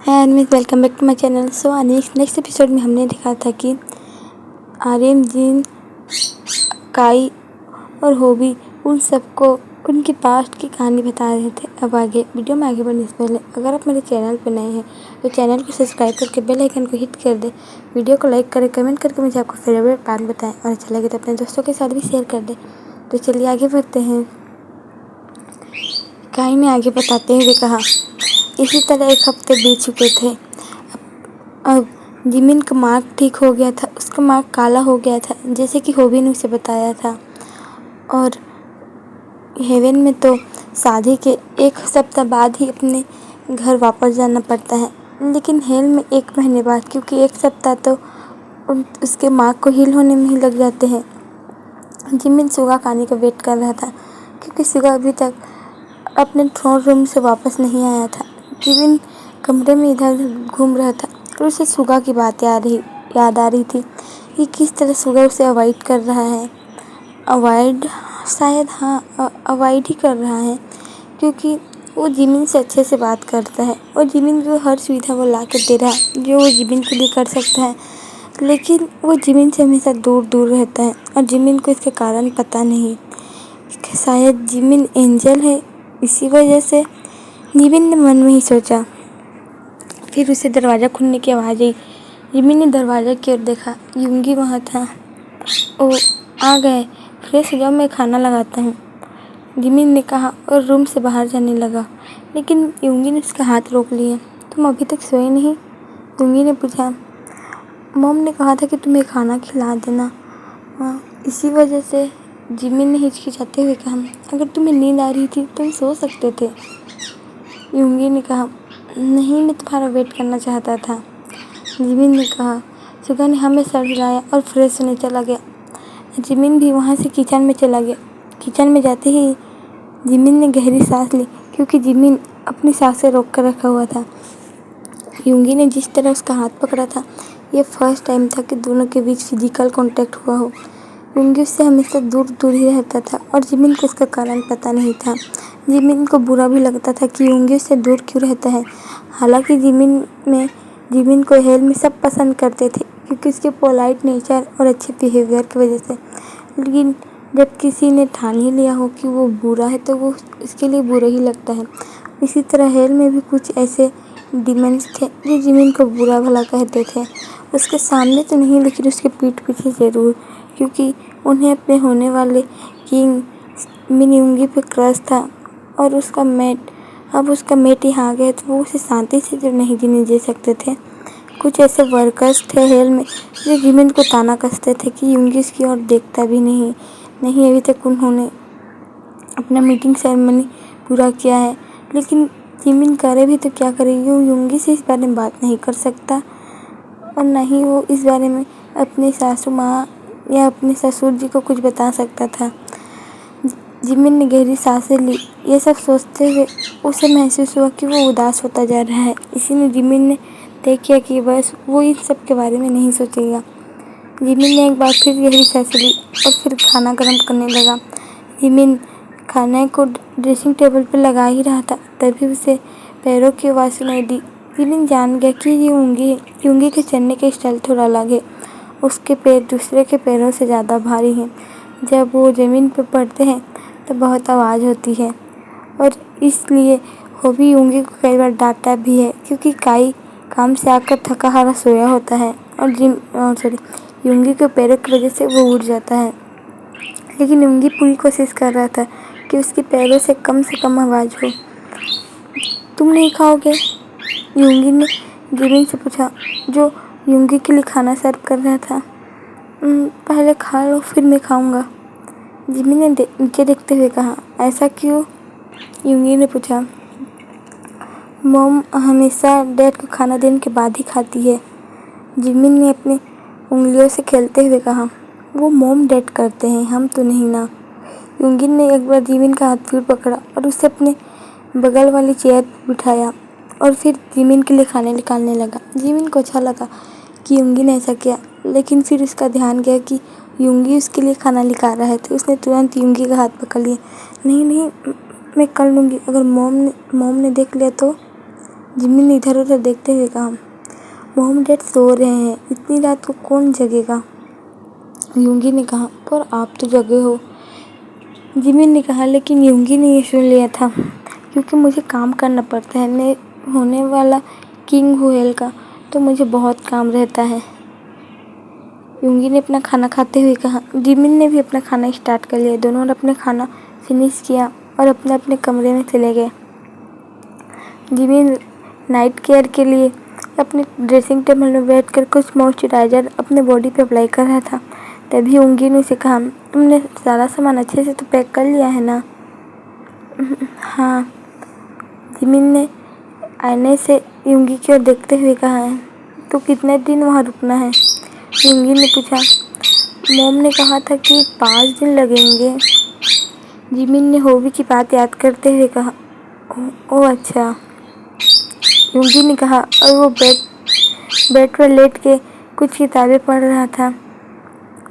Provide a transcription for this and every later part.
And welcome back to my channel. So next episode में हमने देखा था कि आर्यन, जिन, काई और होबी उन सबको उनके पास्ट की कहानी बता रहे थे। अब आगे वीडियो में आगे बढ़ने से पहले अगर आप मेरे चैनल पर नए हैं तो चैनल को सब्सक्राइब करके बेल आइकन को हिट कर दें, वीडियो को लाइक करें, कमेंट करके मुझे आपका फेवरेट पार्ट बताएं और अच्छा लगे तो अपने दोस्तों के साथ भी शेयर कर दें। तो चलिए आगे बढ़ते हैं। काई ने आगे बताते हुए कहा, इसी तरह एक हफ्ते बीत चुके थे। अब जिमिन का मार्क ठीक हो गया था। उसका मार्क काला हो गया था, जैसे कि होबी ने उसे बताया था। और हेवन में तो शादी के एक सप्ताह बाद ही अपने घर वापस जाना पड़ता है, लेकिन हेल में 1 महीने बाद, क्योंकि 1 सप्ताह तो उसके मार्क को हील होने में ही लग जाते हैं। जिमिन सुगा का आने का वेट कर रहा था, क्योंकि सुगा अभी तक अपने थ्रोन रूम से वापस नहीं आया था। जिमिन कमरे में इधर उधर घूम रहा था और उसे सुगा की बातें याद आ रही थी कि किस तरह सुगा उसे अवॉइड कर रहा है। अवॉइड शायद अवॉइड ही कर रहा है, क्योंकि वो जिमिन से अच्छे से बात करता है और जिमिन को हर सुविधा वो ला कर दे रहा है जो वो जिमिन के लिए कर सकता है, लेकिन वो जिमिन से हमेशा दूर दूर रहता है और जिमिन को इसके कारण पता नहीं। शायद जिमिन एंजल है, इसी वजह से जिमिन ने मन में ही सोचा। फिर उसे दरवाज़ा खुलने की आवाज़ आई। जिमिन ने दरवाज़ा की ओर देखा, यूंगी वहाँ था। ओ आ गए, फ्रेश हो जाओ, मैं खाना लगाता हूँ, जिमिन ने कहा और रूम से बाहर जाने लगा। लेकिन यूंगी ने उसका हाथ रोक लिया। तुम अभी तक सोए नहीं? यूंगी ने पूछा। मॉम ने कहा था कि तुम्हें खाना खिला देना। इसी वजह से, जिमिन ने हिचकिचाते हुए कहा। अगर तुम्हें नींद आ रही थी तो तुम सो सकते थे, यूंगी ने कहा। नहीं, मैं तुम्हारा वेट करना चाहता था, जिमिन ने कहा। सुगा ने हमें सर हिलाया और फ्रेश होने चला गया। जिमिन भी वहाँ से किचन में चला गया। किचन में जाते ही जिमिन ने गहरी सांस ली, क्योंकि जिमिन अपनी सांसें रोक कर रखा हुआ था। यूंगी ने जिस तरह उसका हाथ पकड़ा था, ये फर्स्ट टाइम था कि दोनों के बीच फिजिकल कांटेक्ट हुआ हो। यूंगी उससे हमेशा दूर दूर ही रहता था और जिमिन को इसका कारण पता नहीं था। जिमिन को बुरा भी लगता था कि यूंगी उससे दूर क्यों रहता है। हालांकि जिमिन को हेल में सब पसंद करते थे, क्योंकि उसके पोलाइट नेचर और अच्छे बिहेवियर की वजह से। लेकिन जब किसी ने ठान ही लिया हो कि वो बुरा है तो वो इसके लिए बुरा ही लगता है। इसी तरह हेल में भी कुछ ऐसे डिमंस थे जो जिमिन को बुरा भला कहते थे। उसके सामने तो नहीं, लेकिन उसके पीठ पीछे ज़रूर, क्योंकि उन्हें अपने होने वाले किंग मिन यूंगी पे क्रश था। और अब उसका मेट यहाँ आ गया तो वो उसे शांति से जो नहीं जीने दे सकते थे। कुछ ऐसे वर्कर्स थे हेल में जो जिमिन को ताना कसते थे कि यूंगी उसकी ओर देखता भी नहीं, अभी तक उन्होंने अपना मीटिंग सेरेमनी पूरा किया है। लेकिन जिमिन करे भी तो क्या करे, यूंगी से इस बारे में बात नहीं कर सकता और न ही वो इस बारे में अपनी सासू माँ या अपने ससुर जी को कुछ बता सकता था। जिमिन ने गहरी सांसें ली। ये सब सोचते हुए उसे महसूस हुआ कि वो उदास होता जा रहा है। इसीलिए जिमिन ने तय किया कि बस वो इन सब के बारे में नहीं सोचेगा। जिमिन ने एक बार फिर गहरी सांसें ली और फिर खाना गर्म करने लगा। जिमिन खाने को ड्रेसिंग टेबल पर लगा ही रहा था, तभी उसे पैरों की आवाज़ सुनाई दी। जिमिन जान गया कि ये यूंगी के चलने के स्टाइल थोड़ा अलग है। उसके पैर दूसरे के पैरों से ज़्यादा भारी हैं। जब वो ज़मीन पर पड़ते हैं तो बहुत आवाज़ होती है, और इसलिए होबी यूंगी को कई बार डांटा भी है, क्योंकि काई काम से आकर थका हारा सोया होता है और यूंगी के पैरों की वजह से वो उठ जाता है। लेकिन यूंगी पूरी कोशिश कर रहा था कि उसके पैरों से कम आवाज़ हो। तुम नहीं खाओगे? यूंगी ने जिमिन से पूछा, जो यूंगी के लिए खाना सर्व कर रहा था। पहले खा लो, फिर मैं खाऊंगा, जिमिन ने नीचे देखते हुए कहा। ऐसा क्यों? यूंगी ने पूछा। मॉम हमेशा डैड को खाना देने के बाद ही खाती है, जिमिन ने अपनी उंगलियों से खेलते हुए कहा। वो मॉम डैड करते हैं, हम तो नहीं ना। यूंगी ने एक बार जिमिन का हाथ फिर पकड़ा और उसे अपने बगल वाली चेयर पर बिठाया और फिर जिमिन के लिए खाने निकालने लगा। जिमिन को अच्छा लगा कि यूंगी ने ऐसा किया, लेकिन फिर उसका ध्यान गया कि यूंगी उसके लिए खाना निकाल रहा है, तो उसने तुरंत यूंगी का हाथ पकड़ लिया। नहीं, मैं कर लूँगी, अगर मॉम ने देख लिया तो? जिमिन ने इधर उधर देखते हुए कहा, मोम डैड सो रहे हैं, इतनी रात को कौन जगेगा। यूंगी ने कहा, पर आप तो जगे हो। जिमिन ने कहा, लेकिन यूंगी ने ये सुन लिया था, क्योंकि मुझे काम करना पड़ता है। मैं होने वाला किंग हूँ हेल का, तो मुझे बहुत काम रहता है। यूंगी ने अपना खाना खाते हुए कहा। जिमिन ने भी अपना खाना स्टार्ट कर लिया। दोनों ने अपने खाना फिनिश किया और अपने अपने कमरे में चले गए। जिमिन नाइट केयर के लिए अपने ड्रेसिंग टेबल में बैठकर कुछ मॉइस्चराइज़र अपने बॉडी पे अप्लाई कर रहा था। तभी यूंगी ने उसे कहा, तुमने सारा सामान अच्छे से तो पैक कर लिया है ना। हाँ, जिमिन ने आईने से यूंगी की ओर देखते हुए कहा है। तो कितने दिन वहाँ रुकना है। यूंगी ने पूछा। मोम ने कहा था कि 5 दिन लगेंगे। जिमिन ने होबी की बात याद करते हुए कहा, ओह अच्छा। यूंगी ने कहा और वो बेड पर लेट के कुछ किताबें पढ़ रहा था।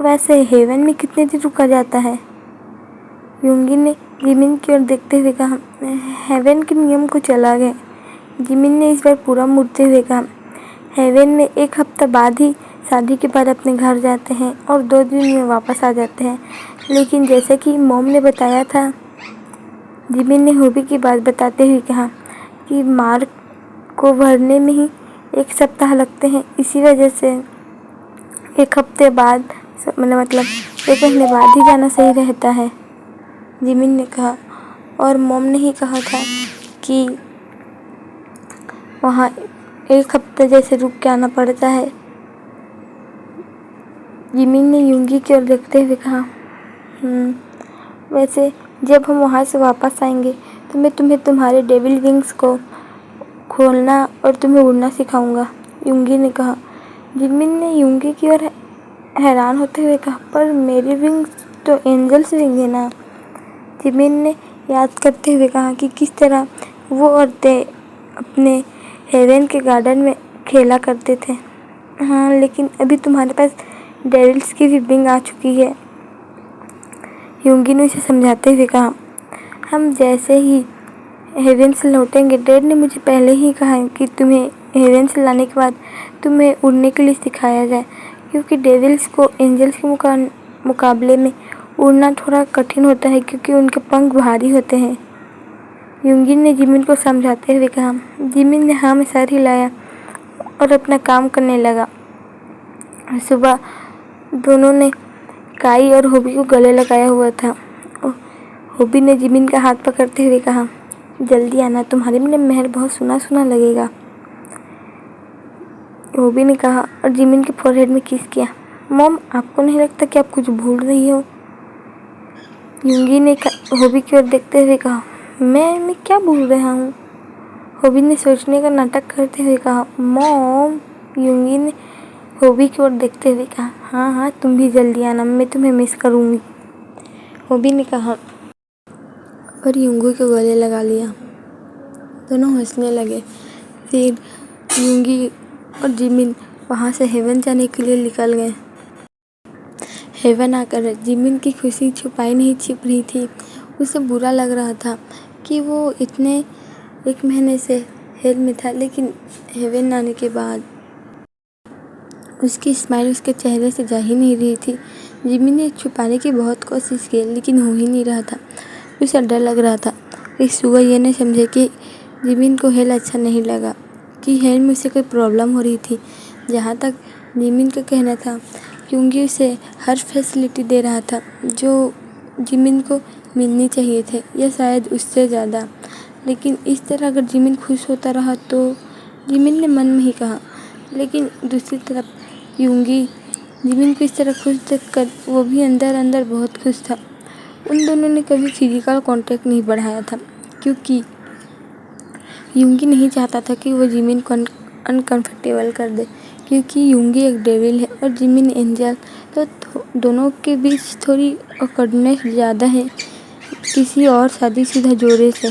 वैसे हेवन में कितने दिन रुका जाता है। यूंगी ने जिमिन की ओर देखते हुए कहा, हेवन के नियम कुछ अलग है। जिमिन ने इस बार पूरा मुड़ते हुए कहा, हेवन में 1 हफ्ता बाद ही शादी के बाद अपने घर जाते हैं और 2 दिन में वापस आ जाते हैं। लेकिन जैसे कि मोम ने बताया था, जिमिन ने होबी की बात बताते हुए कहा कि मार्क को भरने में ही 1 सप्ताह लगते हैं। इसी वजह से 1 हफ्ते बाद मतलब 1 महीने बाद ही जाना सही रहता है। जिमिन ने कहा। और मोम ने ही कहा था कि वहाँ 1 हफ्ते जैसे रुक के आना पड़ता है। जिमिन ने यूंगी की ओर देखते हुए कहा, वैसे जब हम वहाँ से वापस आएंगे तो मैं तुम्हें तुम्हारे डेविल विंग्स को खोलना और तुम्हें उड़ना सिखाऊंगा। यूंगी ने कहा। जिमिन ने यूंगी की ओर हैरान होते हुए कहा, पर मेरी विंग्स तो एंजल्स विंग है ना। जिमिन ने याद करते हुए कहा कि किस तरह वो औरतें अपने हेवन के गार्डन में खेला करते थे। हाँ, लेकिन अभी तुम्हारे पास डेविल्स की भी विंग आ चुकी है। यूंगी ने उसे समझाते हुए कहा, हम जैसे ही हेवन से लौटेंगे, डैड ने मुझे पहले ही कहा है कि तुम्हें हेवन से लाने के बाद तुम्हें उड़ने के लिए सिखाया जाए, क्योंकि डेविल्स को एंजल्स के मुकाबले में उड़ना थोड़ा कठिन होता है, क्योंकि उनके पंख भारी होते हैं। यूंगी ने जिमिन को समझाते हुए कहा। जिमिन ने हाँ में सर हिलाया और अपना काम करने लगा। सुबह दोनों ने काई और होबी को गले लगाया हुआ था। होबी ने जिमिन का हाथ पकड़ते हुए कहा, जल्दी आना, तुम्हारे महल बहुत सुना सुना लगेगा। होबी ने कहा और जिमिन के फोरहेड में किस किया। मॉम, आपको नहीं लगता कि आप कुछ भूल रही हो। यूंगी ने होबी की ओर देखते हुए कहा, मैं क्या भूल रहा हूँ। होबी ने सोचने का नाटक करते हुए कहा, मॉम। यूंगी ने होबी की ओर देखते हुए कहा, हाँ हाँ, तुम भी जल्दी आना, मैं तुम्हें मिस करूँगी। होबी ने कहा और यूंगी को गले लगा लिया। दोनों हंसने लगे। फिर यूंगी और जिमिन वहाँ से हेवन जाने के लिए निकल गए। हेवन आकर जिमिन की खुशी छुपाई नहीं छिप रही थी। उसे बुरा लग रहा था कि वो इतने 1 महीने से हेल में था, लेकिन हेवन आने के बाद उसकी स्माइल उसके चेहरे से जा ही नहीं रही थी। जिमिन ने छुपाने की बहुत कोशिश की, लेकिन हो ही नहीं रहा था। उसे डर लग रहा था। इस सुबह ये नहीं समझे कि जिमिन को हेल अच्छा नहीं लगा, कि हेल में उसे कोई प्रॉब्लम हो रही थी। जहाँ तक जिमिन का कहना था, क्योंकि उसे हर फैसिलिटी दे रहा था जो जिमिन को मिलनी चाहिए थे, या शायद उससे ज़्यादा। लेकिन इस तरह अगर जिमिन खुश होता रहा तो जिमिन ने मन में ही कहा। लेकिन दूसरी तरफ यूंगी जिमिन को इस तरह खुश देखकर वो भी अंदर अंदर बहुत खुश था। उन दोनों ने कभी फिजिकल कांटेक्ट नहीं बढ़ाया था, क्योंकि यूंगी नहीं चाहता था कि वो जिमिन को अनकंफर्टेबल कर दे, क्योंकि यूंगी एक डेविल है और जिमिन एंजल, तो दोनों के बीच थोड़ी ऑकवर्डनेस ज़्यादा है किसी और शादीशुदा जोड़े से।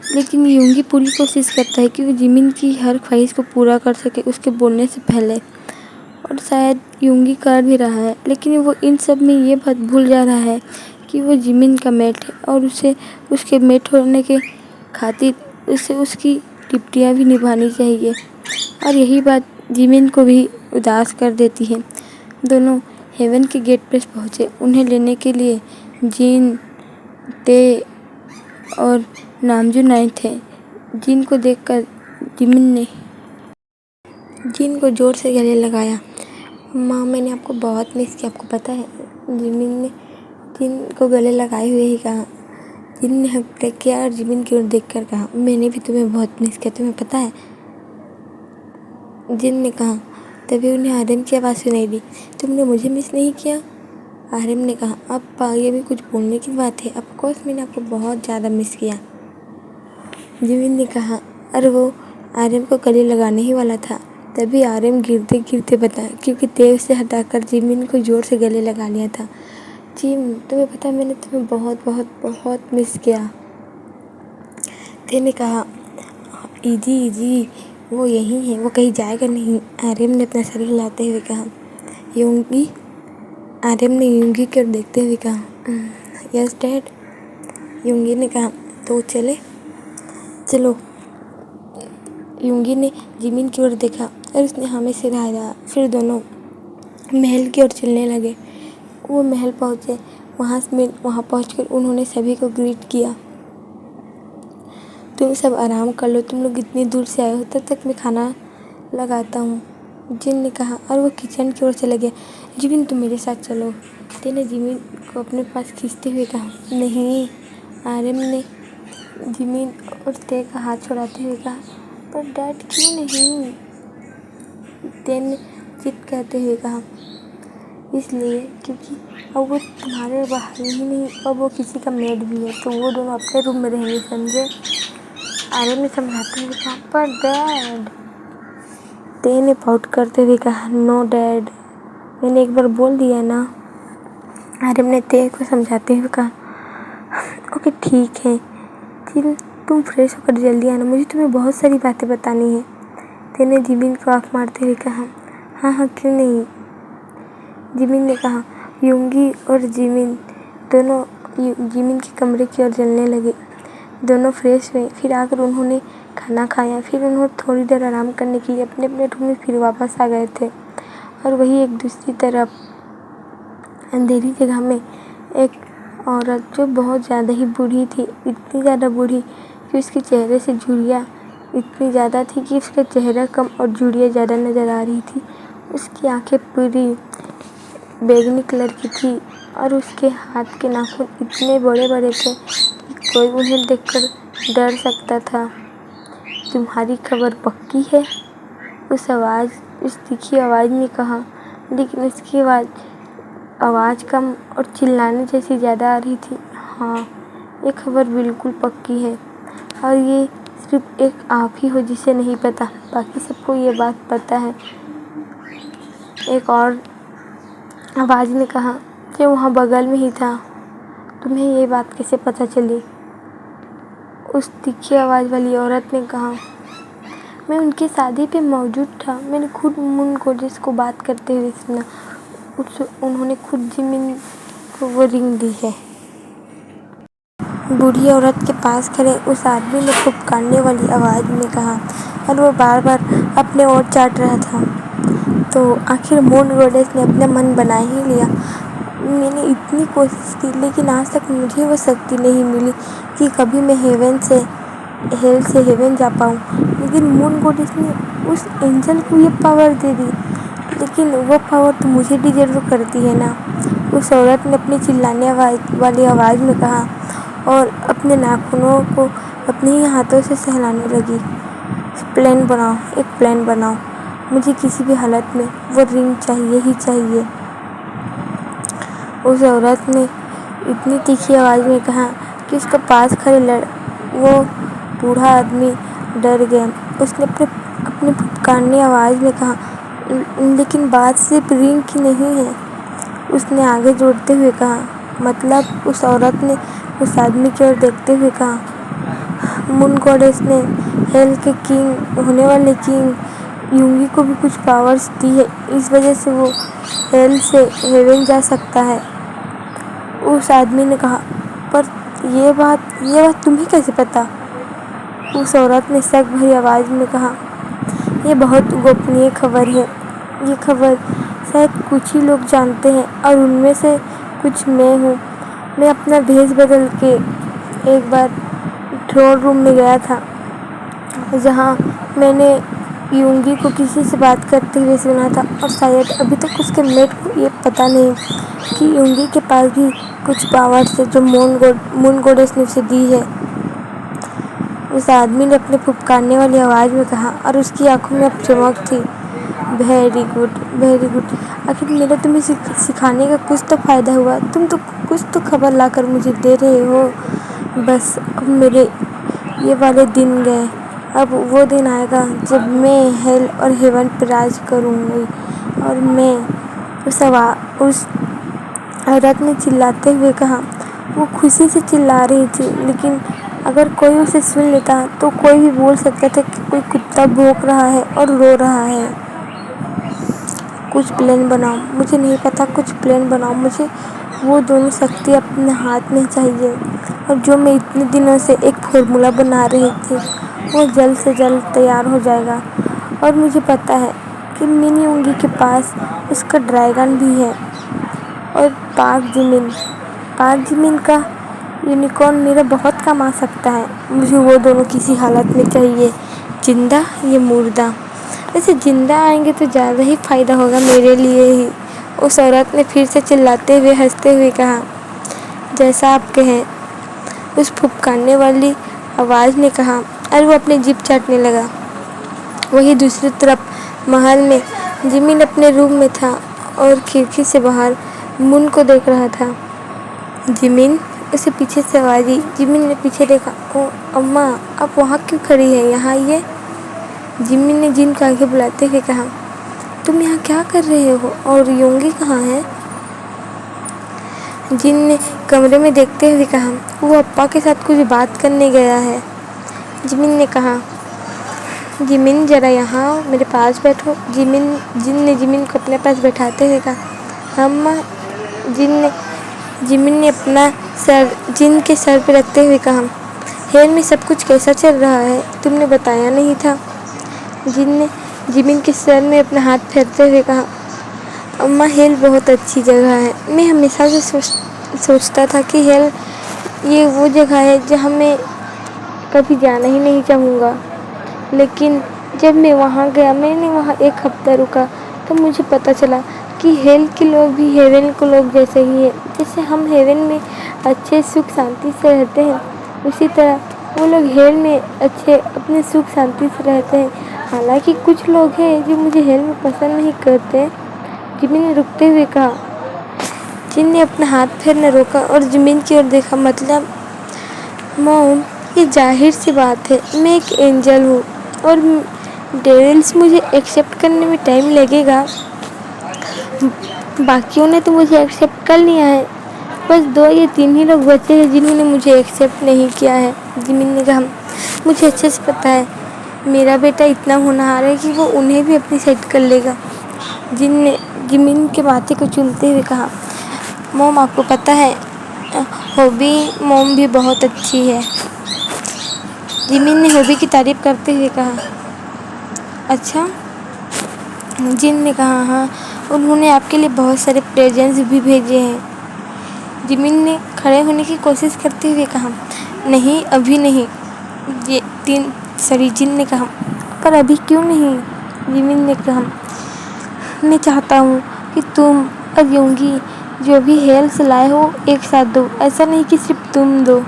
लेकिन यूंगी पूरी कोशिश करता है कि वो जिमिन की हर ख्वाहिश को पूरा कर सके उसके बोलने से पहले, और शायद यूंगी कर भी रहा है। लेकिन वो इन सब में ये बात भूल जा रहा है कि वो जिमिन का मेट है और उसे उसके मेट होने के खातिर उसे उसकी ड्यूटियाँ भी निभानी चाहिए। और यही बात जिमिन को भी उदास कर देती है। दोनों हेवन के गेट पर पहुँचे। उन्हें लेने के लिए जिन, ते और नामजून आए थे। जिन को देखकर जिमिन ने जिन को जोर से गले लगाया। माँ, मैंने आपको बहुत मिस किया, आपको पता है? जिमिन ने जिन को गले लगाए हुए ही कहा। जिन ने हक ब्रेक किया और जिमिन की ओर देखकर कहा, मैंने भी तुम्हें बहुत मिस किया, तुम्हें पता है? जिन ने कहा। तभी उन्हें आर्यन की आवाज़ सुनाई दी। तुमने मुझे मिस नहीं किया? आर्यन ने कहा। अब ये भी कुछ बोलने की बात है? ऑफ कोर्स मैंने आपको बहुत ज़्यादा मिस किया, जिमिन ने कहा। और वो आर्यन को गले लगाने ही वाला था। तभी आर्यन गिरते गिरते बताया, क्योंकि ते उसे हटाकर जिमिन को जोर से गले लगा लिया था। जिम, तुम्हें पता है मैंने तुम्हें बहुत बहुत बहुत मिस किया, ते ने कहा। इजी इजी, वो यहीं है, वो कहीं जाएगा नहीं, आर्यन ने अपना सर हिलाते हुए कहा। योंगी, आर्यन ने योंगी की ओर देखते हुए कहा। यस डैड, योंगी ने कहा। तो चले, चलो। योंगी ने जिमिन की ओर देखा और उसने हमें सिर हिलाया। फिर दोनों महल की ओर चलने लगे। वो महल पहुँचे। वहाँ पहुँचकर उन्होंने सभी को ग्रीट किया। तुम सब आराम कर लो, तुम लोग इतनी दूर से आए हो, तब तक मैं खाना लगाता हूँ, जिन ने कहा। और वो किचन की ओर चले गए। जिमिन, तुम मेरे साथ चलो, ते ने जिमिन को अपने पास खींचते हुए कहा। नहीं, आर्यन ने जिमिन और ते का हाथ छुड़ाते हुए कहा। पर डैड, क्यों नहीं? ते ने जिद करते हुए कहा। इसलिए क्योंकि अब वो तुम्हारे भाई ही नहीं, अब वो किसी का मेड भी है, तो वो दोनों अपने रूम में रहेंगे, समझे? आर्यन ने समझाते हुए कहा। पर डैड, ते ने पाउट करते हुए कहा। नो डैड, मैंने एक बार बोल दिया ना, आर्यन ने ते को समझाते हुए कहा। ओके ठीक है, फिर तुम फ्रेश होकर जल्दी आना, मुझे तुम्हें बहुत सारी बातें बतानी है, ते ने जिमिन को आँख मारते हुए कहा। हाँ हाँ, क्यों नहीं, जिमिन ने कहा। योंगी और जिमिन दोनों जिमिन के कमरे की ओर चलने लगे। दोनों फ्रेश हुए। फिर आकर उन्होंने खाना खाया। फिर उन्होंने थोड़ी देर आराम करने के लिए अपने अपने रूम में फिर वापस आ गए थे। और वही एक दूसरी तरफ अंधेरी जगह में एक औरत जो बहुत ज़्यादा ही बूढ़ी थी, इतनी ज़्यादा बूढ़ी कि उसके चेहरे से झुर्रियाँ इतनी ज़्यादा थी कि उसका चेहरा कम और झुर्रियाँ ज़्यादा नज़र आ रही थी। उसकी आंखें पूरी बैंगनी कलर की थी और उसके हाथ के नाखून इतने बड़े बड़े थे कि कोई उन्हें देखकर डर सकता था। तुम्हारी खबर पक्की है? उस तीखी आवाज़ ने कहा, लेकिन उसकी आवाज़ कम और चिल्लाने जैसी ज़्यादा आ रही थी। हाँ, ये खबर बिल्कुल पक्की है, और ये सिर्फ एक आप ही हो जिसे नहीं पता, बाकी सबको ये बात पता है। एक और आवाज़ ने कहा, जो वहाँ बगल में ही था। तुम्हें ये बात कैसे पता चली? उस तीखी आवाज़ वाली औरत ने कहा। मैं उनकी शादी पे मौजूद था, मैंने खुद मुन गोडेस को बात करते हुए सुना। उन्होंने खुद जिमिन को वो रिंग दी है। बूढ़ी औरत के पास खड़े उस आदमी ने फुफकारने वाली आवाज़ में कहा, और वो बार बार अपने ओठ चाट रहा था। तो आखिर मून गोडेस ने अपना मन बना ही लिया। मैंने इतनी कोशिश की, लेकिन आज तक मुझे वो शक्ति नहीं मिली कि कभी मैं हेल से हेवन जा पाऊँ। लेकिन मून गोडेस ने उस एंजल को ये पावर दे दी, लेकिन वो पावर तो मुझे डिजर्व करती है ना, उस औरत ने अपनी चिल्लाने वाली आवाज़ में कहा, और अपने नाखूनों को अपने ही हाथों से सहलाने लगी। एक प्लान बनाओ, मुझे किसी भी हालत में वो रिंग चाहिए ही चाहिए। उस औरत ने इतनी तीखी आवाज़ में कहा कि उसके पास खड़े वो बूढ़ा आदमी डर गया। उसने अपने फुफकारने आवाज़ में कहा, लेकिन बात सिर्फ रिंग की नहीं है, उसने आगे जोड़ते हुए कहा। मतलब? उस औरत ने उस आदमी की ओर देखते हुए कहा। मून गॉडेस ने हेल के किंग होने वाले किंग योंगी को भी कुछ पावर्स दी है, इस वजह से वो हेल से हेवन जा सकता है, उस आदमी ने कहा। पर ये बात तुम्हें कैसे पता? उस औरत ने शक भरी आवाज में कहा, ये बहुत गोपनीय खबर है। ये खबर शायद कुछ ही लोग जानते हैं और उनमें से कुछ मैं हूँ। मैं अपना भेष बदल के एक बार थ्रोन रूम में गया था, जहाँ मैंने यूंगी को किसी से बात करते हुए सुना था, और शायद अभी तक उसके मेट को ये पता नहीं कि यूंगी के पास भी कुछ पावर्स है जो मून गॉडेस ने उसे दी है। उस आदमी ने अपने फुफकारने वाली आवाज में कहा, और उसकी आंखों में अब चमक थी। Very good, very good. आखिर मेरा तुम्हें सिखाने का कुछ तो फायदा हुआ। तुम तो कुछ तो खबर लाकर मुझे दे रहे हो। बस अब मेरे ये वाले दिन गए। अब वो दिन आएगा जब मैं हेल और हेवन पर राज करूँगी। और मैं उस औरत ने चिल्लाते हुए कहा। वो खुशी से चिल्ला रही थी, लेकिन अगर कोई उसे सुन लेता तो कोई भी बोल सकता था कि कोई कुत्ता भौंक रहा है और रो रहा है। कुछ प्लान बनाओ, मुझे नहीं पता, कुछ प्लान बनाओ। मुझे वो दोनों शक्ति अपने हाथ में चाहिए, और जो मैं इतने दिनों से एक फॉर्मूला बना रही थी वो जल्द से जल्द तैयार हो जाएगा। और मुझे पता है कि मिनी यूंगी के पास उसका ड्रैगन भी है, और पाक जिमिन का यूनिकॉर्न मेरा बहुत काम आ सकता है। मुझे वो दोनों किसी हालत में चाहिए, जिंदा या मुर्दा। वैसे जिंदा आएंगे तो ज़्यादा ही फायदा होगा मेरे लिए ही। उस औरत ने फिर से चिल्लाते हुए हंसते हुए कहा, जैसा आप कहें। उस फुफकारने वाली आवाज़ ने कहा, और वो अपनी जीभ चाटने लगा। वहीं दूसरी तरफ महल में जिमिन अपने रूम में था और खिड़की से बाहर मून को देख रहा था। जिमिन, उसे पीछे से आवाज़ आई। जिमिन ने पीछे देखा। ओ अम्मा, आप वहाँ क्यों खड़ी है? यहाँ आइए। जिमिन ने जिन को आगे बुलाते हुए कहा, तुम यहाँ क्या कर रहे हो? और यूंगी कहाँ है? जिन ने कमरे में देखते हुए कहा, वो अप्पा के साथ कुछ बात करने गया है। जिमिन ने कहा, जिमिन जरा यहाँ मेरे पास बैठो। जिन ने जिमिन को अपने पास बैठाते हुए कहा, अम्मा। जिमिन ने अपना सर जिन के सर पर रखते हुए कहा, हेल में सब कुछ कैसा चल रहा है? तुमने बताया नहीं था। जिन ने जिमिन के सर में अपना हाथ फेरते हुए कहा, अम्मा, हेल बहुत अच्छी जगह है। मैं हमेशा से सोचता था कि हेल ये वो जगह है जहाँ मैं कभी जाना ही नहीं चाहूँगा, लेकिन जब मैं वहाँ गया, मैंने वहाँ एक हफ्ता रुका, तो मुझे पता चला कि हेल के लोग भी हेवन के लोग जैसे ही हैं। जैसे हम हेवन में अच्छे सुख शांति से रहते हैं, उसी तरह वो लोग हेल में अच्छे अपने सुख शांति से रहते हैं। हालांकि कुछ लोग हैं जो मुझे हेल में पसंद नहीं करते। जिमिन ने रुकते हुए कहा। जिन ने अपना हाथ फेरना रोका और जिमिन की ओर देखा। मतलब मॉम, ये जाहिर सी बात है, मैं एक एंजल हूँ और डेविल्स मुझे एक्सेप्ट करने में टाइम लगेगा। बाकियों ने तो मुझे एक्सेप्ट कर लिया है, बस 2 या 3 ही लोग बचे हैं जिन्होंने मुझे एक्सेप्ट नहीं किया है। जिमिन ने कहा, मुझे अच्छे से पता है, मेरा बेटा इतना होनहार है कि वो उन्हें भी अपनी साइड कर लेगा। जिन ने जिमिन के माथे को चूमते हुए कहा, मॉम, आपको पता है हॉबी मॉम भी बहुत अच्छी है। जिमिन ने हॉबी की तारीफ करते हुए कहा, अच्छा? जिन ने कहा, हाँ, उन्होंने आपके लिए बहुत सारे प्रेजेंट्स भी भेजे हैं। जिमिन ने खड़े होने की कोशिश करते हुए कहा, नहीं, अभी नहीं। जिन ने कहा, पर अभी क्यों नहीं? जिमिन ने कहा, मैं चाहता हूँ कि तुम और यूंगी जो भी हेल से लाए हो एक साथ दो, ऐसा नहीं कि सिर्फ तुम दो।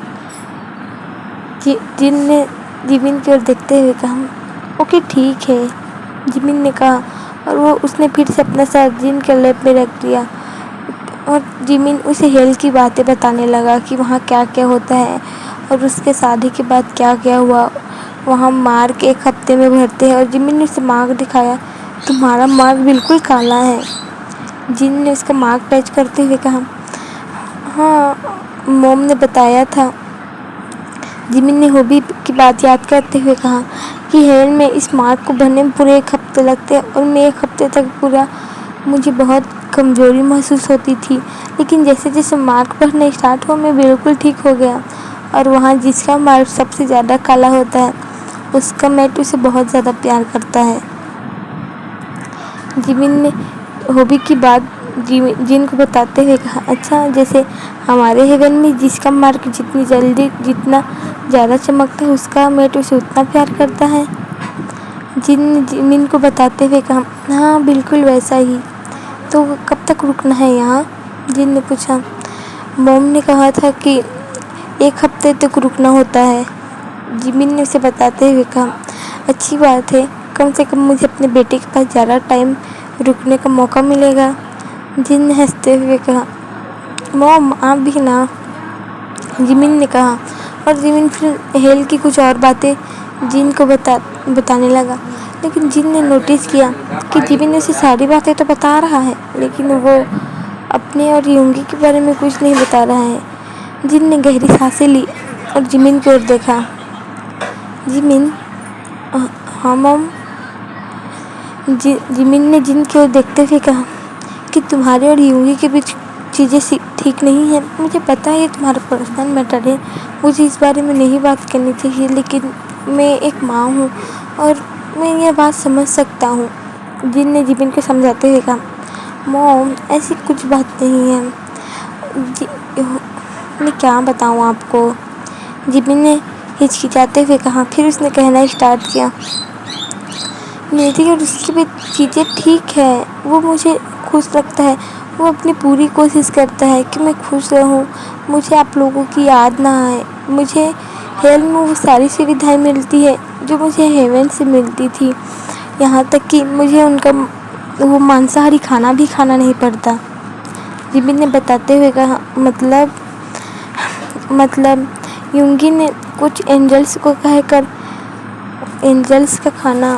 जिन ने जिमिन की ओर देखते हुए कहा, ओके, ठीक है। जिमिन ने कहा, और वो उसने फिर से अपना सर जिन के लैप में रख दिया, और जिमिन उसे हेल की बातें बताने लगा कि वहाँ क्या क्या होता है और उसके शादी के बाद क्या क्या हुआ। वहाँ मार्क 1 हफ्ते में भरते हैं, और जिमिन ने उसे मार्क दिखाया। तुम्हारा मार्क बिल्कुल काला है। जिन ने उसका मार्क टच करते हुए कहा, हाँ, मॉम ने बताया था। जिमिन ने हॉबी की बात याद करते हुए कहा कि हेल में इस मार्क को भरने में पूरे 1 हफ्ते लगते हैं, और मैं 1 हफ्ते तक पूरा मुझे बहुत कमज़ोरी महसूस होती थी, लेकिन जैसे जैसे मार्क भरना स्टार्ट हुआ मैं बिल्कुल ठीक हो गया। और वहाँ जिसका मार्क सबसे ज़्यादा काला होता है اس کا میٹ اسے بہت زیادہ پیار کرتا ہے۔ جمین نے ہوبی کی بات جن کو بتاتے ہوئے کہا، اچھا جیسے ہمارے ہیون میں جس کا مارک جتنا زیادہ چمکتا ہے اس کا میٹ اسے اتنا پیار کرتا ہے۔ جن نے جمین کو بتاتے ہوئے کہا، ہاں بالکل ویسا ہی۔ تو کب تک رکنا ہے یہاں؟ جن نے پوچھا۔ موم نے کہا تھا کہ 1 ہفتے تک رکنا ہوتا ہے۔ جمین نے اسے بتاتے ہوئے کہا، اچھی بات ہے، کم سے کم مجھے اپنے بیٹے کے پاس زیادہ ٹائم رکنے کا موقع ملے گا۔ جن نے ہنستے ہوئے کہا، موم آپ بھی نا۔ جمین نے کہا، اور جمین پھر ہیل کی کچھ اور باتیں جن کو بتانے لگا، لیکن جن نے نوٹس کیا کہ جمین اسے ساری باتیں تو بتا رہا ہے لیکن وہ اپنے اور یونگی کے بارے میں کچھ نہیں بتا رہا ہے۔ جن نے گہری سانسیں لی اور جمین کی اور دیکھا۔ جمین، ہاں موم؟ جمین نے جن کی اور دیکھتے ہوئے کہا کہ تمہارے اور یونگی کے بیچ چیزیں ٹھیک نہیں ہیں۔ مجھے پتا ہے یہ تمہارا پرسنل میٹر ہے، مجھے اس بارے میں نہیں بات کرنی چاہیے، لیکن میں ایک ماں ہوں اور میں یہ بات سمجھ سکتا ہوں۔ جن نے جمین کو سمجھاتے ہوئے کہا، موم ایسی کچھ بات نہیں ہے، میں کیا بتاؤں آپ کو؟ جمین نے ہچکچاتے ہوئے کہا۔ پھر اس نے کہنا اسٹارٹ کیا، میری اور اس کے بیچ چیزیں ٹھیک ہے، وہ مجھے خوش رکھتا ہے، وہ اپنی پوری کوشش کرتا ہے کہ میں خوش رہوں، مجھے آپ لوگوں کی یاد نہ آئے، مجھے ہیل میں وہ ساری سویدھائیں ملتی ہے جو مجھے ہیون سے ملتی تھی، یہاں تک کہ مجھے ان کا وہ مانساہاری کھانا بھی کھانا نہیں پڑتا۔ جمین نے بتاتے ہوئے کہا، مطلب یونگی نے کچھ اینجلز کو کہہ کر اینجلز کا کھانا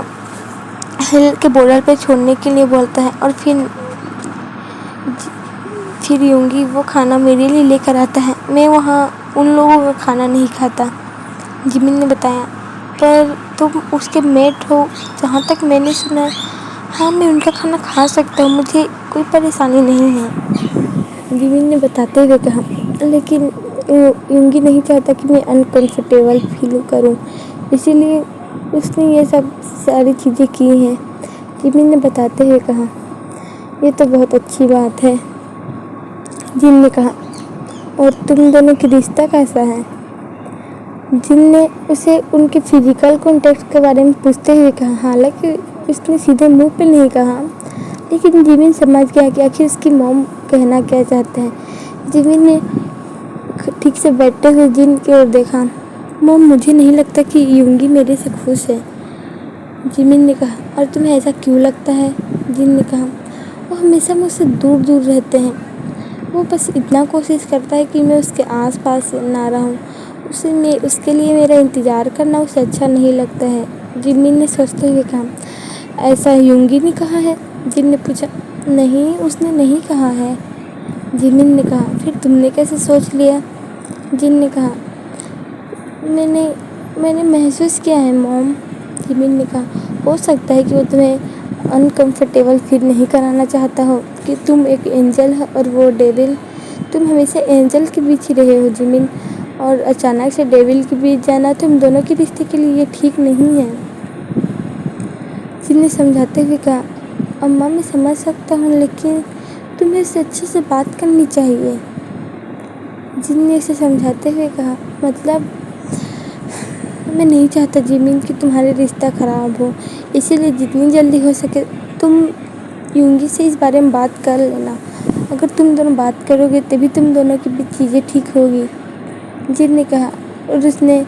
ہیل کے بارڈر پہ چھوڑنے کے لیے بولتا ہے اور پھر یونگی وہ کھانا میرے لیے لے کر آتا ہے، میں وہاں ان لوگوں کا کھانا نہیں کھاتا۔ جمین نے بتایا، پر تم اس کے میٹ ہو، جہاں تک میں نے سنا ہے۔ ہاں میں ان کا کھانا کھا سکتا ہوں، مجھے کوئی پریشانی نہیں ہے۔ جمین نے بتاتے ہوئے کہا، لیکن یونگی نہیں چاہتا کہ میں انکمفرٹیبل فیل کروں، اسی لیے اس نے یہ ساری چیزیں کی ہیں۔ جمین نے بتاتے ہوئے کہا، یہ تو بہت اچھی بات ہے۔ جن نے کہا، اور تم دونوں کا رشتہ کیسا ہے؟ جن نے اسے ان کے فزیکل کانٹیکٹ کے بارے میں پوچھتے ہوئے کہا، حالانکہ اس نے سیدھے منہ پہ نہیں کہا، لیکن جمین سمجھ گیا کہ آخر اس کی موم کہنا کیا چاہتے ہیں۔ جمین نے ٹھیک سے بیٹھتے ہوئے جن کی اور دیکھا، موم مجھے نہیں لگتا کہ یونگی میرے سے خوش ہے۔ جمین نے کہا، اور تمہیں ایسا کیوں لگتا ہے؟ جن نے کہا، وہ ہمیشہ مجھ سے دور دور رہتے ہیں، وہ بس اتنا کوشش کرتا ہے کہ میں اس کے آس پاس نہ رہوں، اس کے لیے میرا انتظار کرنا اسے اچھا نہیں لگتا ہے۔ جمین نے سوچتے ہوئے کہا، ایسا یونگی نے کہا ہے؟ جن نے پوچھا، نہیں اس نے نہیں کہا ہے۔ جمین نے کہا، پھر تم نے کیسے سوچ لیا؟ جن نے کہا، میں نے محسوس کیا ہے موم۔ جمین نے کہا، ہو سکتا ہے کہ وہ تمہیں انکمفرٹیبل فیل نہیں کرانا چاہتا ہو کہ تم ایک اینجل ہو اور وہ ڈیول، تم ہمیشہ اینجل کے بیچ ہی رہے ہو جمین، اور اچانک سے ڈیول کے بیچ جانا تم دونوں کے رشتے کے لیے ٹھیک نہیں ہے۔ جن نے سمجھاتے ہوئے کہا، اماں میں سمجھ سکتا ہوں، لیکن تمہیں اسے اچھے سے بات کرنی چاہیے۔ جن نے اسے سمجھاتے ہوئے کہا، مطلب میں نہیں چاہتا جمین کہ تمہارا رشتہ خراب ہو، اسی لیے جتنی جلدی ہو سکے تم یونگی سے اس بارے میں بات کر لینا، اگر تم دونوں بات کرو گے تبھی تم دونوں کے بیچ چیزیں ٹھیک ہوگی۔ جن نے کہا، اور اس نے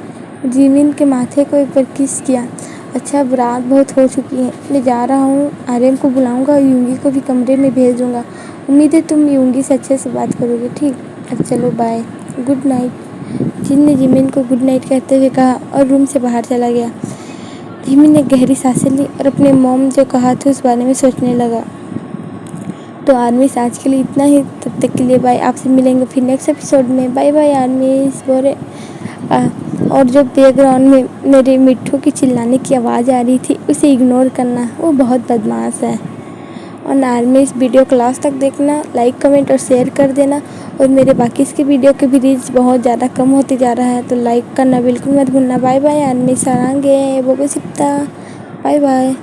جمین کے ماتھے کو ایک بار کس کیا۔ اچھا اب رات بہت ہو چکی ہے، میں جا رہا ہوں، آریم کو بلاؤں گا اور یونگی کو بھی کمرے میں بھیج دوں گا، امید ہے تم یونگی سے اچھے سے بات کرو گے، ٹھیک؟ اب چلو بائے، گڈ نائٹ۔ جن نے جمین کو گڈ نائٹ کہتے ہوئے کہا اور روم سے باہر چلا گیا۔ جمین نے گہری سانسیں لی اور اپنے موم جو کہا تھا اس بارے میں سوچنے لگا۔ تو آرمیز آج کے لیے اتنا ہی، تب تک کے لیے بائے، آپ سے ملیں گے پھر نیکسٹ ایپیسوڈ میں، بائے بائے آرمیز۔ اور جو بیک گراؤنڈ میں میرے مٹھو کی چلانے کی آواز آ رہی تھی اسے اگنور کرنا، وہ بہت بدمعاش ہے۔ और आर्मी इस वीडियो को लास्ट तक देखना, लाइक कमेंट और शेयर कर देना। और मेरे बाकी इसके वीडियो के भी रीच बहुत ज़्यादा कम होती जा रहा है, तो लाइक करना बिल्कुल मत भूलना। बाय बाय आर्मी सारंगे बोबो सिप्ता, बाय बाय।